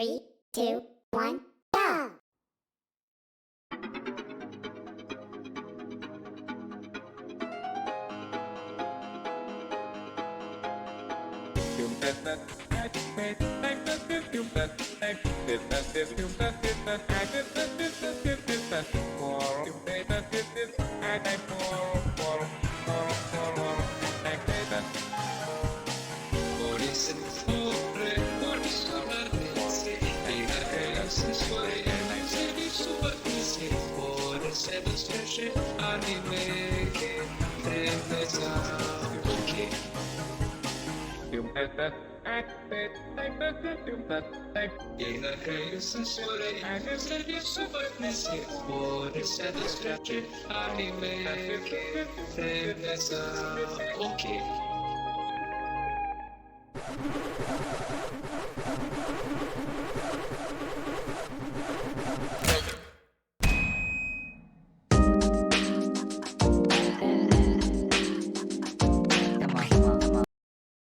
3, 2, 1, go! Anime che tremeza, ok. E la creio sensuale, seria superficie, ora siete stretche, anime che tremeza, ok.